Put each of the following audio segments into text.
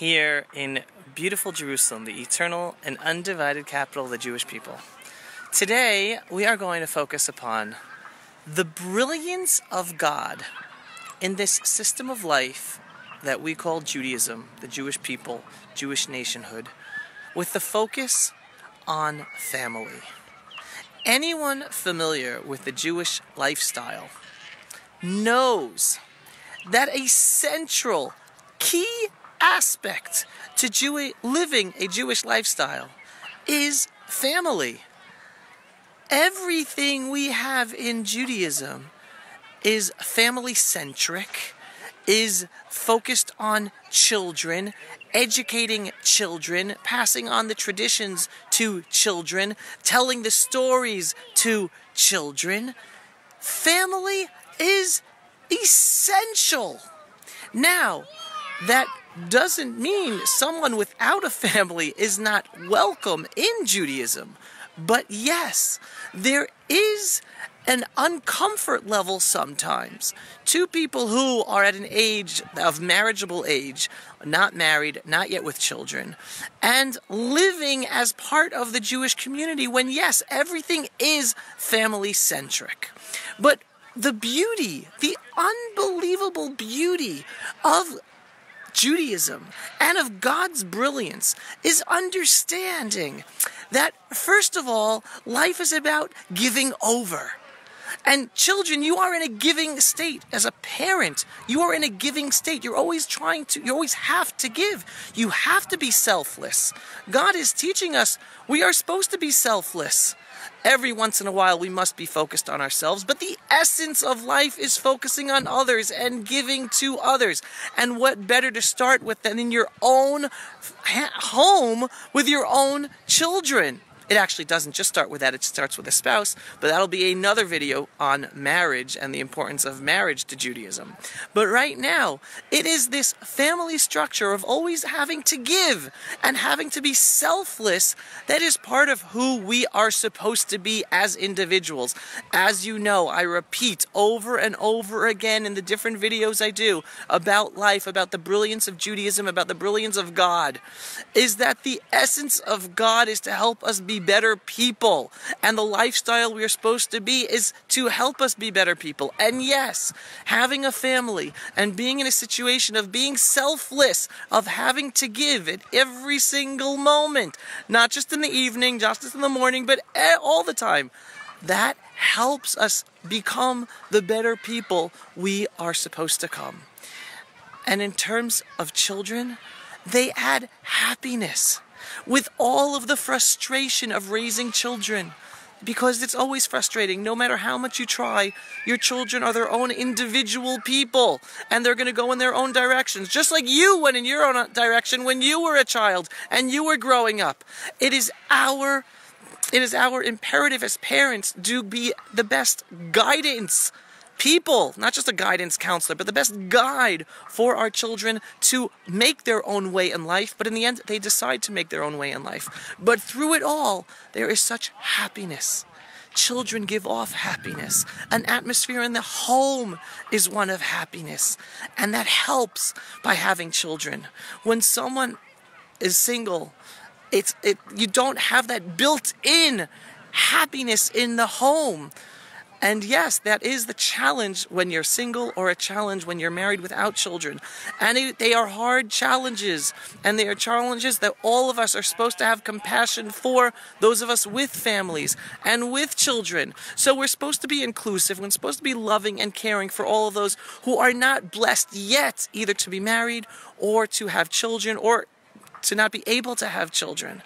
here in beautiful Jerusalem, the eternal and undivided capital of the Jewish people. Today, we are going to focus upon the brilliance of God in this system of life that we call Judaism, the Jewish people, Jewish nationhood, with the focus on family. Anyone familiar with the Jewish lifestyle knows that a central, key aspect to living a Jewish lifestyle is family. Everything we have in Judaism is family-centric, is focused on children, educating children, passing on the traditions to children, telling the stories to children. Family is essential. Now, that doesn't mean someone without a family is not welcome in Judaism. But yes, there is an uncomfort level sometimes. Two people who are at an age of marriageable age, not married, not yet with children, and living as part of the Jewish community when, yes, everything is family-centric. But the beauty, the unbelievable beauty of Judaism and of God's brilliance is understanding that, first of all, life is about giving over. And children, you are in a giving state. As a parent, you are in a giving state. You always have to give. You have to be selfless. God is teaching us we are supposed to be selfless. Every once in a while, we must be focused on ourselves, but the essence of life is focusing on others and giving to others. And what better to start with than in your own home with your own children? It actually doesn't just start with that, it starts with a spouse, but that'll be another video on marriage and the importance of marriage to Judaism. But right now, it is this family structure of always having to give and having to be selfless that is part of who we are supposed to be as individuals. As you know, I repeat over and over again in the different videos I do about life, about the brilliance of Judaism, about the brilliance of God, is that the essence of God is to help us be better people, and the lifestyle we are supposed to be is to help us be better people. And yes, having a family and being in a situation of being selfless, of having to give at every single moment, not just in the evening, just in the morning, but all the time, that helps us become the better people we are supposed to come. And in terms of children, they add happiness with all of the frustration of raising children, because it's always frustrating. No matter how much you try, your children are their own individual people, and they're going to go in their own directions, just like you went in your own direction when you were a child and you were growing up. It is our imperative as parents to be the best guidance people, not just a guidance counselor, but the best guide for our children to make their own way in life. But in the end, they decide to make their own way in life. But through it all, there is such happiness. Children give off happiness. An atmosphere in the home is one of happiness. And that helps by having children. When someone is single, you don't have that built-in happiness in the home. And yes, that is the challenge when you're single, or a challenge when you're married without children. And they are hard challenges. And they are challenges that all of us are supposed to have compassion for, those of us with families and with children. So we're supposed to be inclusive. We're supposed to be loving and caring for all of those who are not blessed yet, either to be married or to have children or to not be able to have children.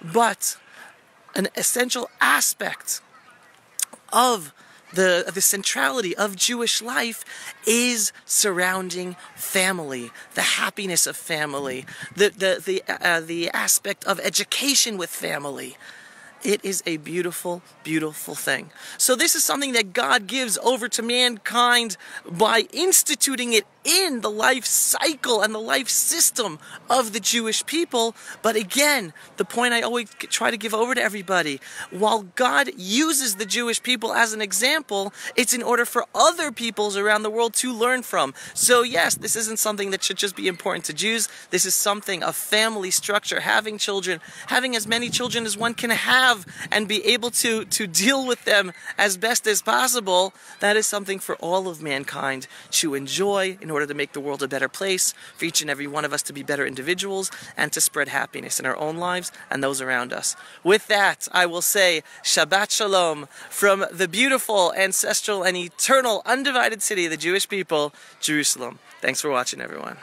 But an essential aspect of the centrality of Jewish life is surrounding family, the happiness of family, the aspect of education with family. It is a beautiful, beautiful thing. So this is something that God gives over to mankind by instituting it in the life cycle and the life system of the Jewish people. But again, the point I always try to give over to everybody, while God uses the Jewish people as an example, it's in order for other peoples around the world to learn from. So yes, this isn't something that should just be important to Jews. This is something, a family structure, having children, having as many children as one can have and be able to deal with them as best as possible. That is something for all of mankind to enjoy in order to make the world a better place, for each and every one of us to be better individuals and to spread happiness in our own lives and those around us. With that, I will say Shabbat Shalom from the beautiful, ancestral, and eternal, undivided city of the Jewish people, Jerusalem. Thanks for watching, everyone.